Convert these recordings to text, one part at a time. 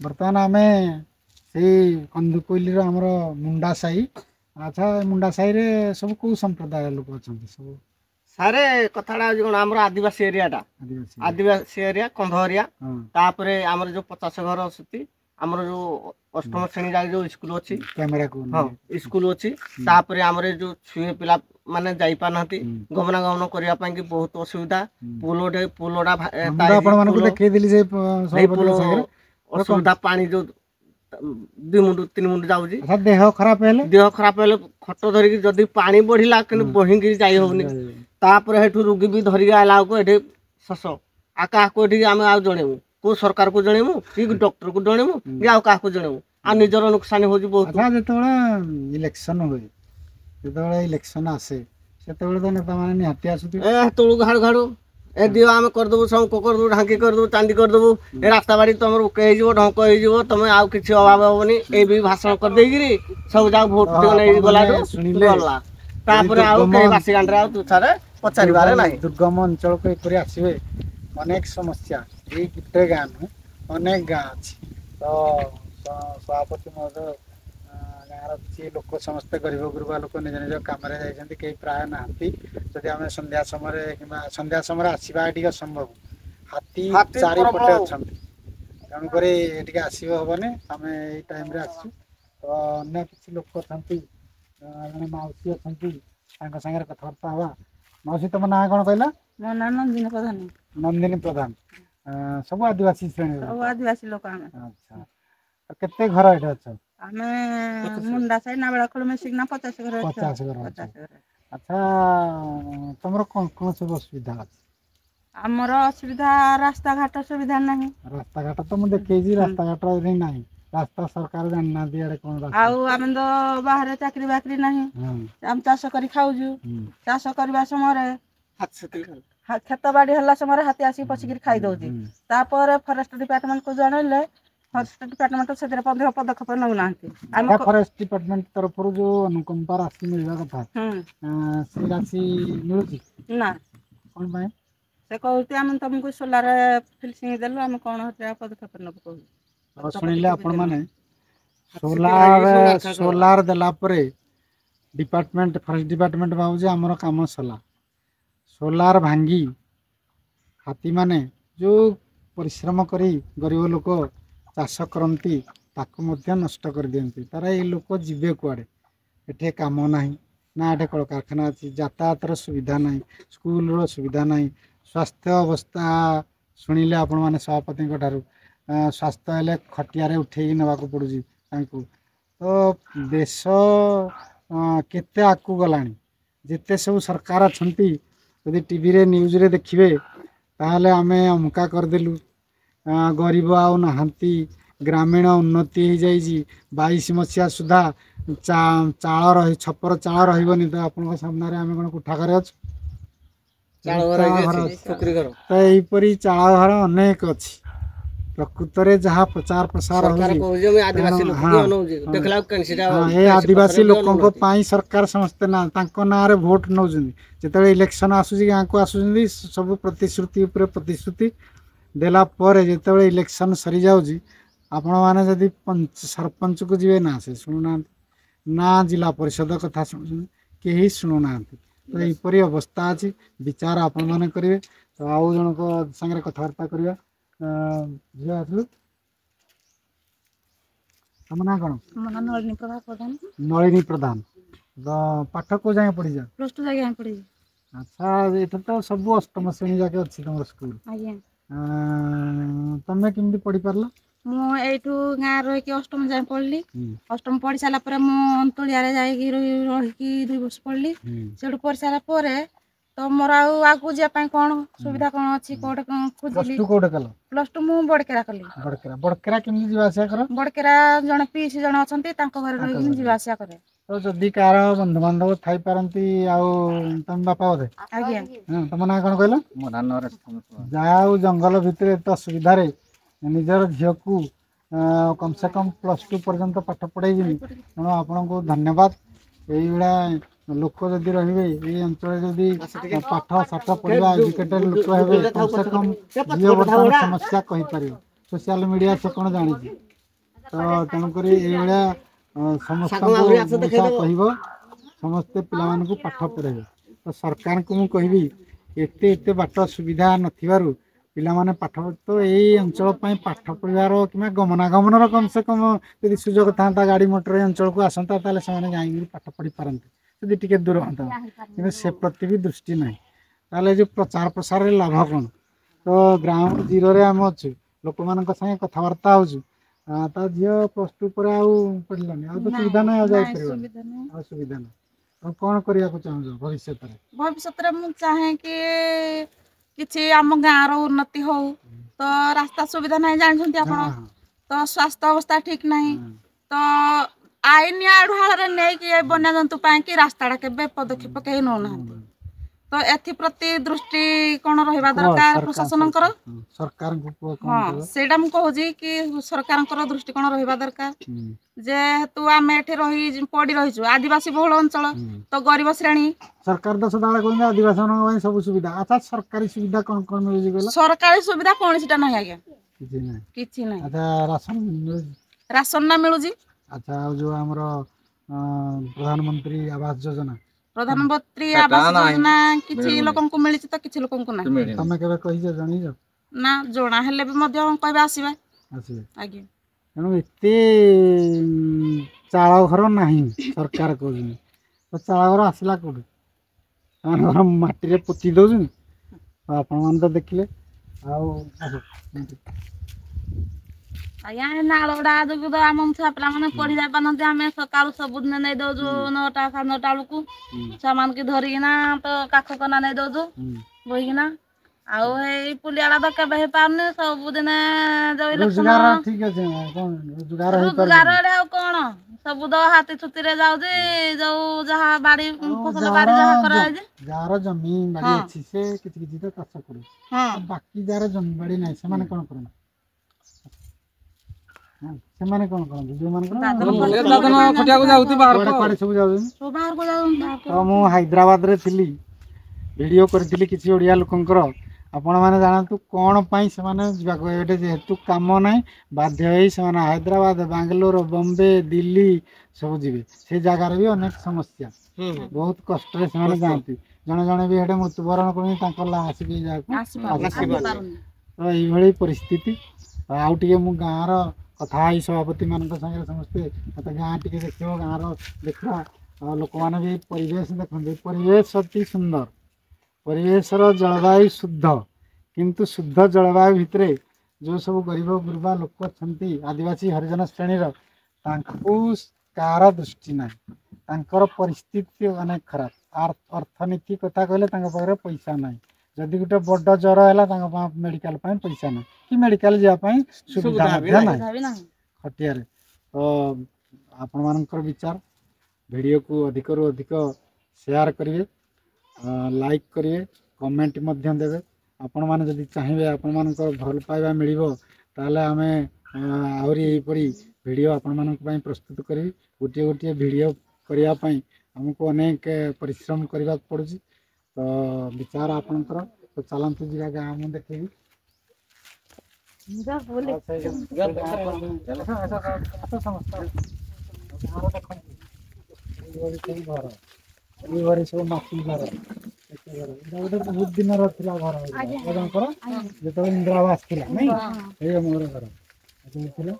बर्तमान आम से कंदुकोइली आमर मुंडा साही। अच्छा मुंडा साही रे सब को संप्रदाय लोक अच्छा सब सारे कथाटा कौन आम आदिवासी एरियाटा आदिवासी एरिया कंध एरिया तापर आमर जो 50 घर अच्छी आमर जो अष्टम श्रेणी जाए जो स्कूल अच्छी कैमेरा को हाँ स्कूल अच्छी तापर आमर जो छुए पिला माने जाई पाना गमनागमन करने की बहुत असुविधा पुलटा असुविधा पानी जो 2 मुंड 3 मुंड जाऊँगी देह खराब हेले खट धरिकी जदि पानी बढ़ला कि बहिंकी जाई होनी तापर हेठू रोगी भी धरिकी आला को एठे शस आ क्या आम आ जणेमु को सरकार को जणेमु कि डॉक्टर को जणेमु कि आ क्या जणेमु आ निजर नुकसान हो बहुत। जो इलेक्शन हुए जो इलेक्शन आसे से तो नेता मैंने निहाती आसुथि तोड़ घाड़ू घाड़ू ए दियो आम करदेबू सब करदेबू ढांकी करदेबू चांदी करदेबू ए रास्ता बाड़ी तुम उके हो ढंक हो तुम आउ कि अभाव हेनी ए भी भाषण करदेगी सब जाओ भोट गला गला तापर आउ के बासी गांडे आउ तुछारे पचारिबारे नाही। दुर्गम अंचल को एपरी आसीबे अनेक समस्या ए गुटे गाँ नु अनेक गाँ अछि तो सभापति महोदय गाँव किसी लोक समस्ते गरीब गुरुबा लोक निज निज कम जाती कई प्राय नहांती जदि आम संध्या समय कि संध्या समय आसवा टे असंभव हाथी चारिपटे अच्छा तेणुक ये आसब हेनी आम ये टाइम आसु तो अन्य किसी लोक अच्छा जड़े मौसी अच्छा सागर कथबार्ता हवा। मौसी तुम ना कौन कहला? मो ना नंदिनी प्रधान। नंदिनी प्रधान सब आदिवासी श्रेणी सब आदिवासी लोक। अच्छा केते घर ये अच्छा? आमे मुंडा साई नाबेड़ा खोल में सिग्ना 50 घर 50 घर। अच्छा तुमरो कौन सब असुविधा अछि? हमर असुविधा रास्ता घाट सुविधा नहीं। रास्ता घाट तो मु देखै रास्ता घाट रे नहीं रास्ता सरकार जानना दियाड़े कोन रास्ता आउ आमे तो बाहर चाकरी बाकरी नहीं हम चाष करी खाउजु चाष करबा समय रे खेत बाड़ी हल्ला समय हाथी आसी पछिक खाई दउजी तापर फॉरेस्ट डिपार्टमेंट को जनले फॉरेस्ट डिपार्टमेंट से पदक्षेप नौ ना फॉरेस्ट डिपार्टमेंट तरफ जो अनुकंपा राशि मिलवा कथा से राशि मिलुची ना कोन भाई से कहते हम तुमको सोलार फिल्सिंग देलु हम कोन हटा पदक्षेप नब कहू सुनिले आपण माने सोलार देला परे डिपार्टमेंट फॉरेस्ट डिपार्टमेंट भावजे हमर काम सला सोलार भांगी हाथी माने जो परिश्रम करी गरीब लोक चाष करती ताको मध्य नष्ट कर दियंती तारा ये लोक जीवे कुआडे एठे काम नाही ना एठे कल कारखाना अच्छी यातायातर सुविधा नाही स्कूल सुविधा नाही स्वास्थ्य अवस्था शुणिले आपण माने सभापति ठारू स्वास्थ्य हेले खटिया उठे नवा पड़ुची तो देश केते आकू गलानी जिते सब सरकार अच्छी यदि टीवी रे न्यूज रे देखिए ताहले आमे अमका करदेलु गरीब आउ नहांती ग्रामीण उन्नति हो जाइए 22 मसीहा सुधा चाल रही छपर चाल रही तो आप सामने आम कौन कोठा घर तो यहीपरी चाल घर अनेक अच्छी प्रकृत में जहाँ प्रचार प्रसार आदिवासी लोकों सरकार समस्ते ना ना रे भोट नौ जो इलेक्शन आसूसी गाँव को आसुच्च सब प्रतिश्रुति प्रतिश्रुति देला जो इलेक्शन सरी जाऊँगी आपण मैंने जदि सरपंच को जी ना से शुणुना ना जिला परिषद कथा शुणुं कहीं शुणुना तो यहीपरी अवस्था अच्छी विचार आपण मैंने करेंगे तो आउ जन सागर कथबार्ता करवा झील आसलु तुम ना कौन? नलिनी प्रभा प्रधान। नलिनी प्रधान तो पाठ को जाए पढ़ी जा प्लस 2 जाके पढ़ी। अच्छा ये तो सब अष्टम श्रेणी जाके अच्छी तुम स्कूल तुम केमती पढ़ी पारल? मु एठू गाँ रही अष्टम जाए पढ़ली अष्टम पढ़ी सारा पर मु अंतलिया जाई रही 2 वर्ष पढ़ली सेठू पढ़ी सारा तो मोर आगु जापाई कौन सुविधा कौन अच्छी कोड खोजली प्लस 2 मु बड़केरा कली बड़केरा केमती जीवा आसिया कर बड़केरा जने पीसी जने अछंती तांको घर रही जीवा आसिया करे तो जदि कार बंधु बांधव थाई पारंती आउ तुम बापा बोधे आज्ञा तुम ना कौन कहल? मो ना नरेश जाऊ जंगल भितर एत असुविधा निजर झील को कम से कम प्लस 2 पर्यंत पाठ पढ़ाई तेणु आपन को धन्यवाद यही लोक जदि रे ये अंचल जदि पाठ साठ पढ़ा एजुकेटेड लोक हे कम से कम झील बर्तमान समस्या कहीपर सोशल मीडिया से कौन जानी ତ ତେଣୁକରି ଏଇଭଳିଆ ସମସ୍ତଙ୍କୁ କହିବ ସମସ୍ତେ ପିଲାମାନଙ୍କୁ ପାଠ ପଢ଼ାଇବେ। ତ ସରକାରଙ୍କୁ ମୁଁ କହିବି ଏତେ ଏତେ ବାଟ ସୁବିଧା ନଥିବାରୁ ପିଲାମାନେ ପାଠ ତ ଏଇ ଅଞ୍ଚଳ ପାଇଁ ପାଠ ପଢ଼ିବାର କିମ୍ବା ଗମନାଗମନର କମ୍ ସେ କମ୍ ଯଦି ସୁଯୋଗ ଥାନ୍ତା ଗାଡ଼ି ମଟର ଏ ଅଞ୍ଚଳକୁ ଆସନ୍ତା ତାହେଲେ ସେମାନେ ଯାଇକି ପାଠ ପଢ଼ି ପାରନ୍ତେ ଯଦି ଟିକେ ଦୂର ହୁଅନ୍ତା। କିନ୍ତୁ ସେ ପ୍ରତି ବି ଦୃଷ୍ଟି ନାହିଁ। ତାହେଲେ ଏ ଯେଉଁ ପ୍ରଚାର ପ୍ରସାରରେ ଲାଭ କ'ଣ? ତ ଗ୍ରାଉଣ୍ଡ ଜିରୋରେ ଆମେ ଅଛୁ, ଲୋକମାନଙ୍କ ସାଙ୍ଗେ କଥାବାର୍ତ୍ତା ହେଉଛୁ। ତା ଝିଅ +2 ପରେ ଆଉ ପଢ଼ିଲାନି, ଆଉ ତ ସୁବିଧା ନାହିଁ, ଆଉ ଯାଇପାରିବନି, ଆଉ ସୁବିଧା ନାହିଁ। ଆଉ କ'ଣ କରିବାକୁ ଚାହୁଁଛ ଭବିଷ୍ୟତରେ? ଭବିଷ୍ୟତରେ ମୁଁ ଚାହେଁ କି କିଛି ଆମ ଗାଁର ଉନ୍ନତି ହଉ। ତ ରାସ୍ତା ସୁବିଧା ନାହିଁ ଜାଣିଛନ୍ତି ଆପଣ, ତ ସ୍ୱାସ୍ଥ୍ୟ ଅବସ୍ଥା ଠିକ ନାହିଁ। ତ ଆଇନ ଆଢୁଆଳରେ ନେଇକି ଏ ବନ୍ୟଜନ୍ତୁ ପାଇଁ କି ରାସ୍ତାଟା କେବେ ପଦକ୍ଷେପ କେହି ନେଉନାହାନ୍ତି। ତ ଏଥିପ୍ରତି ଦୃଷ୍ଟି କ'ଣ ରହିବା ଦରକାର ପ୍ରଶାସନଙ୍କର? ହଁ, ସେଇଟା ମୁଁ କହୁଛି କି ସରକାରଙ୍କର ଦୃଷ୍ଟି କ'ଣ ରହିବା ଦରକାର। ଯେହେତୁ ଆମେ ଏଠି ପଡ଼ି ରହିଛୁ ଆଦିବାସୀ ବହୁଳ ଅଞ୍ଚଳ, ତ ଗରିବ ଶ୍ରେଣୀ। ସରକାର ତ ସଦାବେଳେ କହୁଛନ୍ତି ଆଦିବାସୀମାନଙ୍କ ପାଇଁ ସବୁ ସୁବିଧା। ଆଚ୍ଛା, ସରକାରୀ ସୁବିଧା କ'ଣ କ'ଣ ମିଳୁଛି କହିଲ? ସରକାରୀ ସୁବିଧା କୌଣସିଟା ନାହିଁ ଆଜ୍ଞା, କିଛି ନାହିଁ, କିଛି ନାହିଁ। ଆଚ୍ଛା, ରାସନ ମିଳୁଛି? ରାସନ ନା ମିଳୁଛି। ଆଚ୍ଛା, ଆଉ ଯେଉଁ ଆମର ପ୍ରଧାନମନ୍ତ୍ରୀ ଆବାସ ଯୋଜନା? ପ୍ରଧାନମନ୍ତ୍ରୀ ଆବାସ ଯୋଜନା କିଛି ଲୋକଙ୍କୁ ମିଳିଛି ତ କିଛି ଲୋକଙ୍କୁ ନାହିଁ। ତମେ କେବେ କହିଛ, ଜଣେଇଛ? ନା, ଜଣା ହେଲେ ବି ମଧ୍ୟ କହିବେ ଆସିବେ। ଆଜ୍ଞା। ତେଣୁ ଏତେ ଚାଳ ଘର ନାହିଁ ସରକାର କହୁଛନ୍ତି। ତ ଚାଳ ଘର ଆସିଲା କୋଉଠୁ? ସେମାନଙ୍କର ମାଟିରେ ପୋତି ଦେଉଛନ୍ତି। ଆପଣମାନେ ତ ଦେଖିଲେ। ଆଉ ଆଜ୍ଞା, ଏ ନାଳ ଗୁଡ଼ା ଯୋଗୁଁ ତ ଆମ ଛୁଆ ପିଲାମାନେ ପଢ଼ି ଯାଇପାରୁନାହାନ୍ତି। ଆମେ ସକାଳୁ ସବୁଦିନ ନେଇ ଦେଉଛୁ 9ଟା 9:30 ବେଳକୁ ଛୁଆମାନଙ୍କୁ ଧରିକିନା ତ କାଖ କନା ନେଇ ଦେଉଛୁ ବୋହିକିନା। ଆଉ ଏଇ ପୁଲିଆଟା ତ କେବେ ହେଇପାରୁନି। ସବୁଦିନ ରୋଜଗାର ଠିକ ଅଛି, ରୋଜଗାର ରୋଜଗାରରେ ଆଉ କ'ଣ, ସବୁ ତ ହାତୀ ଛୁତିରେ ଯାଉଛି। ଯୋଉ ଯାହା ବାଡ଼ି ଫସଲ ବାଡ଼ି ଯାହା କରାଯାଇଛି, ଯାହାର ଜମି ବାଡ଼ି ଅଛି ସେ କିଛି କିଛି ତ ଚାଷ କରୁଛି। ବାକି ଯାହାର ଜମି ବାଡ଼ି ନାହିଁ ସେମାନେ କ'ଣ କରନ୍ତି? ସେମାନେ କ'ଣ କରନ୍ତି? ଯୋଉମାନଙ୍କର କୁଆଡ଼େ ସବୁ ଯାଉଛନ୍ତି। ତ ମୁଁ ହାଇଦ୍ରାବାଦରେ ଥିଲି, ଭିଡ଼ିଓ କରିଥିଲି କିଛି ଓଡ଼ିଆ ଲୋକଙ୍କର। ଆପଣମାନେ ଜାଣନ୍ତୁ କ'ଣ ପାଇଁ ସେମାନେ ଯିବାକୁ, ଏଠି ଯେହେତୁ କାମ ନାହିଁ ବାଧ୍ୟ ହେଇ ସେମାନେ ହାଇଦ୍ରାବାଦ, ବାଙ୍ଗାଲୋର, ବମ୍ବେ, ଦିଲ୍ଲୀ ସବୁ ଯିବେ। ସେ ଜାଗାରେ ବି ଅନେକ ସମସ୍ୟା, ବହୁତ କଷ୍ଟରେ ସେମାନେ ଯାଆନ୍ତି। ଜଣେ ଜଣେ ବି ସେଠି ମୃତ୍ୟୁବରଣ କରନ୍ତି, ତାଙ୍କ ଲାଶ ବି ଯାହାକୁ ଆସିପାରୁନି। ତ ଏଇଭଳି ପରିସ୍ଥିତି। ଆଉ ଟିକେ ମୁଁ ଗାଁର କଥା ହେଇ ସଭାପତିମାନଙ୍କ ସାଙ୍ଗରେ ସମସ୍ତେ, ମୋତେ ଗାଁ ଟିକେ ଦେଖିବ, ଗାଁର ଦେଖିବା। ଆଉ ଲୋକମାନେ ବି ପରିବେଶ ଦେଖନ୍ତି, ପରିବେଶ ଅତି ସୁନ୍ଦର, ପରିବେଶର ଜଳବାୟୁ ଶୁଦ୍ଧ। କିନ୍ତୁ ଶୁଦ୍ଧ ଜଳବାୟୁ ଭିତରେ ଯେଉଁ ସବୁ ଗରିବ ଗୁରୁବା ଲୋକ ଅଛନ୍ତି, ଆଦିବାସୀ ହରିଜନ ଶ୍ରେଣୀର, ତାଙ୍କୁ କାହାର ଦୃଷ୍ଟି ନାହିଁ। ତାଙ୍କର ପରିସ୍ଥିତି ଅନେକ ଖରାପ। ଅର୍ଥନୀତି କଥା କହିଲେ ତାଙ୍କ ପାଖରେ ପଇସା ନାହିଁ। ଯଦି ଗୋଟେ ବଡ଼ ଜ୍ୱର ହେଲା ତାଙ୍କ ମେଡ଼ିକାଲ ପାଇଁ ପଇସା ନାହିଁ, କି ମେଡ଼ିକାଲ ଯିବା ପାଇଁ ସୁବିଧା ମଧ୍ୟ ନାହିଁ ଖଟିଆରେ। ତ ଆପଣମାନଙ୍କର ବିଚାର, ଭିଡ଼ିଓକୁ ଅଧିକରୁ ଅଧିକ ସେୟାର କରିବେ, ଲାଇକ୍ କରିବେ, କମେଣ୍ଟ ମଧ୍ୟ ଦେବେ। ଆପଣମାନେ ଯଦି ଚାହିଁବେ ଆପଣମାନଙ୍କର ଭଲ ପାଇବା ମିଳିବ, ତାହେଲେ ଆମେ ଆହୁରି ଏହିପରି ଭିଡ଼ିଓ ଆପଣମାନଙ୍କ ପାଇଁ ପ୍ରସ୍ତୁତ କରିବି। ଗୋଟିଏ ଗୋଟିଏ ଭିଡ଼ିଓ କରିବା ପାଇଁ ଆମକୁ ଅନେକ ପରିଶ୍ରମ କରିବାକୁ ପଡ଼ୁଛି। ତ ବିଚାର ଆପଣଙ୍କର। ତ ଚାଲନ୍ତୁ ଯିବା ଗାଁ ମୁଁ ଦେଖେଇବି। ଘର ଏଇଭଳି ସବୁ ମାଟି ଘର, ଗୋଟେ ବହୁତ ଦିନର ଥିଲା ଘର ଜଣଙ୍କର, ଯେତେବେଳେ ଇନ୍ଦିରା ଆବାସ ଥିଲା ନାଇଁ, ଏଇ ଆମର ଘର ଥିଲା।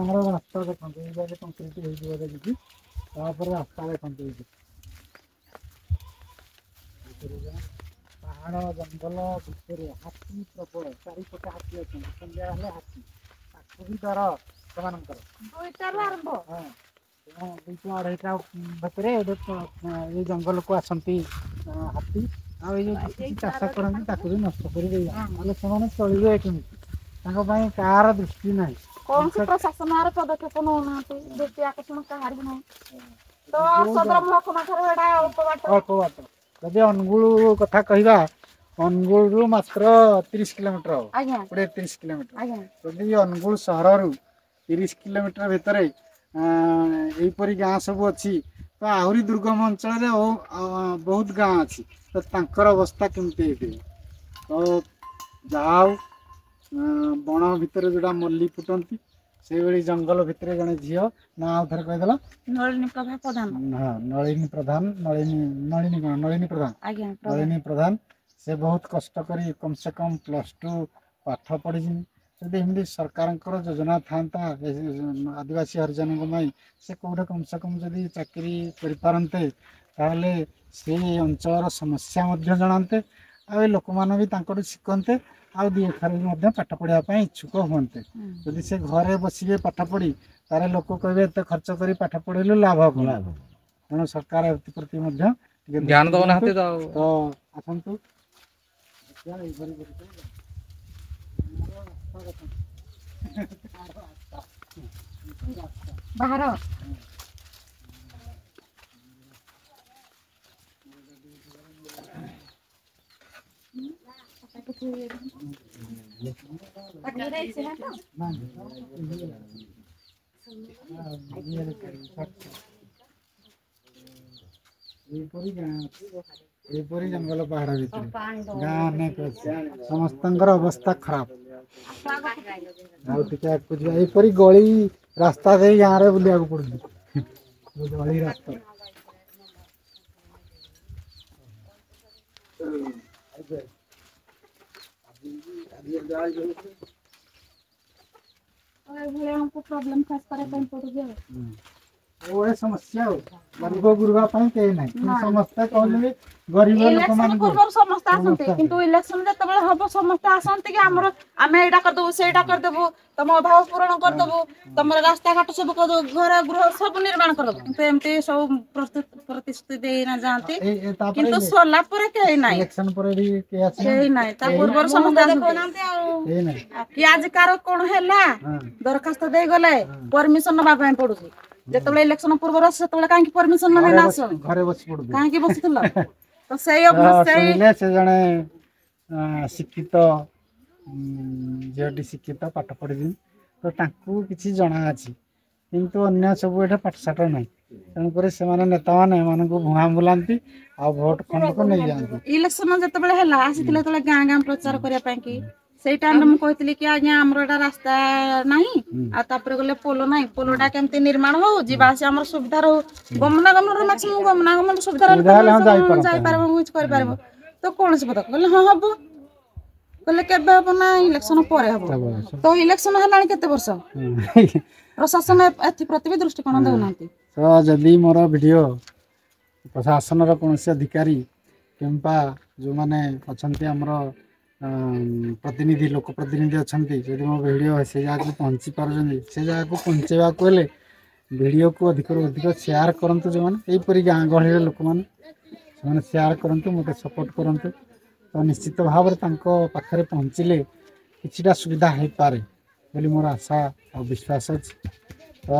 ଆମର ରାସ୍ତା ଦେଖନ୍ତୁ, ଏଇভাবে କଂକ୍ରିଟ ହେଇଯିବ ଦେଖିକି, ତାପରେ ରାସ୍ତା ଦେଖନ୍ତୁ। ପାହାଡ଼ ଜଙ୍ଗଲ ଭିତରେ ହାତୀ ପ୍ରବଳ, ଚାରିପଟେ ହାତୀ ଅଛନ୍ତି। ସନ୍ଧ୍ୟା ହେଲେ ହାତୀ, ତାକୁ ବି ଡର ସେମାନଙ୍କର। ହଁ, 2ଟା 2.5ଟା ଭିତରେ ଏଇ ଜଙ୍ଗଲକୁ ଆସନ୍ତି ହାତୀ। ଆଉ ଏଇ ଯେଉଁ କିଛି ଚାଷ କରନ୍ତି ତାକୁ ବି ନଷ୍ଟ କରି ଦେଇଯାଆନ୍ତି। ନହେଲେ ସେମାନେ ଚଳିବେ କେମିତି? ତାଙ୍କ ପାଇଁ କାହାର ଦୃଷ୍ଟି ନାହିଁ। କୌଣସି ପ୍ରଶାସନ ପଦକ୍ଷେପ ନେଉନାହାନ୍ତି, ଦୃଷ୍ଟି ଆକର୍ଷଣ କାହାର ବି ନାହିଁ। ତ ସଦର ମହକୁମା ଠାରୁ ଏଇଟା ଅଳ୍ପ ବାଟ। ଯଦି ଅନୁଗୁଳ କଥା କହିବା, ଅନୁଗୁଳରୁ ମାତ୍ର 30 କିଲୋମିଟର ହବ, 20-30 କିଲୋମିଟର। ଯଦି ଅନୁଗୁଳ ସହରରୁ 30 କିଲୋମିଟର ଭିତରେ ଏହିପରି ଗାଁ ସବୁ ଅଛି, ତ ଆହୁରି ଦୁର୍ଗମ ଅଞ୍ଚଳରେ ବହୁତ ଗାଁ ଅଛି। ତ ତାଙ୍କର ଅବସ୍ଥା କେମିତି ହେଇଥିବ? ତ ଯାହା ହଉ, ବଣ ଭିତରେ ଯେଉଁଟା ମଲ୍ଲି ଫୁଟନ୍ତି, ସେଇଭଳି ଜଙ୍ଗଲ ଭିତରେ ଜଣେ ଝିଅ ନା ଆଉ ଥରେ କହିଦେଲ। ନଳିନୀ ପ୍ରଭା ପ୍ରଧାନ। ହଁ ନଳିନୀ ପ୍ରଧାନ ନଳିନୀ ପ୍ରଧାନ ଆଜ୍ଞା ନଳିନୀ ପ୍ରଧାନ ସେ ବହୁତ କଷ୍ଟ କରି କମ ସେ କମ +2 ପାଠ ପଢିଛି। ଯଦି ଏମିତି ସରକାରଙ୍କର ଯୋଜନା ଥାନ୍ତା ଆଦିବାସୀ ହରିଜନଙ୍କ ପାଇଁ ସେ କୋଉଠି କମ ସେ କମ ଯଦି ଚାକିରି କରିପାରନ୍ତେ ତାହେଲେ ସେଇ ଅଞ୍ଚଳର ସମସ୍ୟା ମଧ୍ୟ ଜଣାନ୍ତେ ଆଉ ଏ ଲୋକମାନେ ବି ତାଙ୍କଠୁ ଶିଖନ୍ତେ ଆଉ ଦି ଅକ୍ଷର ବି ମଧ୍ୟ ପାଠ ପଢିବା ପାଇଁ ଇଚ୍ଛୁକ ହୁଅନ୍ତେ। ଯଦି ସେ ଘରେ ବସିବେ ପାଠ ପଢି ତାହେଲେ ଲୋକ କହିବେ ଏତେ ଖର୍ଚ୍ଚ କରି ପାଠ ପଢିଲୁ ଲାଭ କଣ। ତେଣୁ ସରକାର ଏଥିପ୍ରତି ମଧ୍ୟ ଟିକେ ଧ୍ୟାନ ଦଉନାହାନ୍ତି ତ ଆସନ୍ତୁ ବାହାର ଏପରି ଜଙ୍ଗଲ ପାହାଡ଼ ଭିତରେ ଗାଁ ଅନେକ ଅଛି ସମସ୍ତଙ୍କର ଅବସ୍ଥା ଖରାପ। ଆଉ ଟିକେ ଆଗକୁ ଯିବା ଏପରି ଗଳି ରାସ୍ତା ଦେଇ ଗାଁରେ ବୁଲିବାକୁ ପଡୁଛି ଗଳି ରାସ୍ତା। ପ୍ରୋବ୍ଲେମ ଫେସ୍ କରିବା ପାଇଁ ପଡୁଛି ଆଉ। ଏ ସମସ୍ୟା ଆଉ ଗରିବ ଗୁରୁବା ପାଇଁ କେହି ନାହିଁ ସମସ୍ତେ କହୁଛନ୍ତି ଗରିବ ଇଲେକ୍ସନ ପୂର୍ବରୁ ସମସ୍ତେ ଆସନ୍ତି କିନ୍ତୁ ଇଲେକ୍ସନ ଯେତେବେଳେ ହବ ସମସ୍ତେ ଆସନ୍ତି କି ଆମେ ଏଇଟା କରିଦବୁ ସେଇଟା କରିଦବୁ ତମ ଅଭାବ ପୂରଣ କରିଦବୁ ତମର ରାସ୍ତାଘାଟ ସବୁ କରିଦବୁ ଘର ଗୃହ ସବୁ ନିର୍ମାଣ କରିଦବୁ କିନ୍ତୁ ଏମିତି ସବୁ ପ୍ରତିଶ୍ରୁତି ଦେଇନା ଯାଆନ୍ତି କିନ୍ତୁ ସରିଲା ପରେ କେହି ନାହିଁ କେହି ନାହିଁ ତା ପୂର୍ବରୁ ସମସ୍ତେ ଦେଖଉନାହାନ୍ତି ଆଉ କି ଆଜି କାର କଣ ହେଲା ଦରଖାସ୍ତ ଦେଇଗଲେ ପରମିଶନ ନବା ପାଇଁ ପଡୁଛି। ଯେତେବେଳେ ଇଲେକ୍ସନ ପୂର୍ବରୁ ଆସ ସେତେବେଳେ କାହିଁକି ପରମିଶନ ନେଲେ ନା ଆସ ଘରେ ବସି ପଡୁଛି କାହିଁକି ବସିଥିଲ ତ ସେଇ ସେ ଜଣେ ଶିକ୍ଷିତ ଝିଅଟି ଶିକ୍ଷିତ ପାଠ ପଢିଛି ତ ତାଙ୍କୁ କିଛି ଜଣା ଅଛି କିନ୍ତୁ ଅନ୍ୟ ସବୁ ଏଠି ପାଠଶାଠ ନାହିଁ ତେଣୁକରି ସେମାନେ ନେତାମାନେ ଏମାନଙ୍କୁ ଭୁଆଁ ବୁଲାନ୍ତି ଆଉ ଭୋଟ ଖଣ୍ଡକୁ ନେଇଯାଆନ୍ତି। ଇଲେକ୍ସନ ଯେତେବେଳେ ହେଲା ଆସିଥିଲେ ଯେତେବେଳେ ଗାଁ ଗାଁ ପ୍ରଚାର କରିବା ପାଇଁ କି ସେଇ ଟାଇମରେ ମୁଁ କହିଥିଲି କି ଆଜ୍ଞା ଆମର ଏଟା ରାସ୍ତା ନାହିଁ ଆଉ ତାପରେ ଗଲେ ପୋଲ ନାହିଁ ପୋଲଟା କେମିତି ନିର୍ମାଣ ହଉ ଯିବା ଆସିବା ଆମର ସୁବିଧା ରହୁ ଗମନାଗମନ ମାକ୍ସିମମ୍ ଗମନାଗମନ ସୁବିଧା ଯାଇପାରିବ କିଛି କରିପାରିବ ତ କୌଣସି ପଦକ କହିଲେ ହଁ ହବ କହିଲେ କେବେ ହବ ନା ଇଲେକ୍ସନ ପରେ ହବ ତ ଇଲେକ୍ସନ ହେଲାଣି କେତେ ବର୍ଷ ପ୍ରଶାସନ ଏଥିପ୍ରତି ବି ଦୃଷ୍ଟିକୋଣ ଦେଉନାହାନ୍ତି। ତ ଯଦି ମୋର ଭିଡ଼ିଓ ପ୍ରଶାସନର କୌଣସି ଅଧିକାରୀ କିମ୍ବା ଯେଉଁମାନେ ଅଛନ୍ତି ଆମର ପ୍ରତିନିଧି ଲୋକ ପ୍ରତିନିଧି ଅଛନ୍ତି ଯଦି ମୋ ଭିଡ଼ିଓ ସେ ଜାଗାକୁ ପହଞ୍ଚି ପାରୁଛନ୍ତି ସେ ଜାଗାକୁ ପହଞ୍ଚେଇବାକୁ ହେଲେ ଭିଡ଼ିଓକୁ ଅଧିକରୁ ଅଧିକ ସେୟାର କରନ୍ତୁ ଯେଉଁମାନେ ଏହିପରି ଗାଁ ଗହଳିର ଲୋକମାନେ ସେମାନେ ସେୟାର କରନ୍ତୁ ମୋତେ ସପୋର୍ଟ କରନ୍ତୁ ତ ନିଶ୍ଚିତ ଭାବରେ ତାଙ୍କ ପାଖରେ ପହଞ୍ଚିଲେ କିଛିଟା ସୁବିଧା ହେଇପାରେ ବୋଲି ମୋର ଆଶା ଆଉ ବିଶ୍ୱାସ ଅଛି। ତ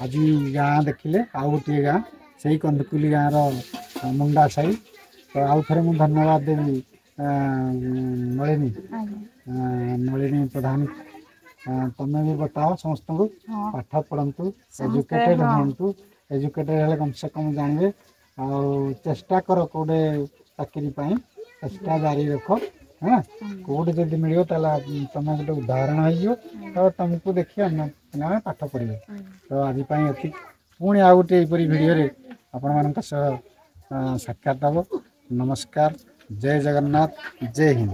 ଆଜି ଗାଁ ଦେଖିଲେ ଆଉ ଗୋଟିଏ ଗାଁ ସେଇ କନ୍ଦୁକୁଲି ଗାଁର ମୁଣ୍ଡା ସାହି ତ ଆଉ ଥରେ ମୁଁ ଧନ୍ୟବାଦ ଦେବି ନଳିନୀ ପ୍ରଧାନ ତମେ ବି ବତାଅ ସମସ୍ତଙ୍କୁ ପାଠ ପଢ଼ନ୍ତୁ ଏଜୁକେଟେଡ୍ ହୁଅନ୍ତୁ ଏଜୁକେଟେଡ୍ ହେଲେ କମ ସେ କମ ଜାଣିବେ ଆଉ ଚେଷ୍ଟା କର କେଉଁଟେ ଚାକିରି ପାଇଁ ଚେଷ୍ଟା ଜାରି ରଖ ହଁ କେଉଁଠି ଯଦି ମିଳିବ ତାହେଲେ ତମେ ଗୋଟେ ଉଦାହରଣ ହେଇଯିବ ତ ତମକୁ ଦେଖି ଅନ୍ୟ ପିଲାମାନେ ପାଠ ପଢ଼ିବେ। ତ ଆଜି ପାଇଁ ଏତିକି ପୁଣି ଆଉ ଗୋଟେ ଏହିପରି ଭିଡ଼ିଓରେ ଆପଣମାନଙ୍କ ସହ ସାକ୍ଷାତ ହେବ। ନମସ୍କାର ଜୟ ଜଗନ୍ନାଥ ଜୟ ହିନ୍ଦ।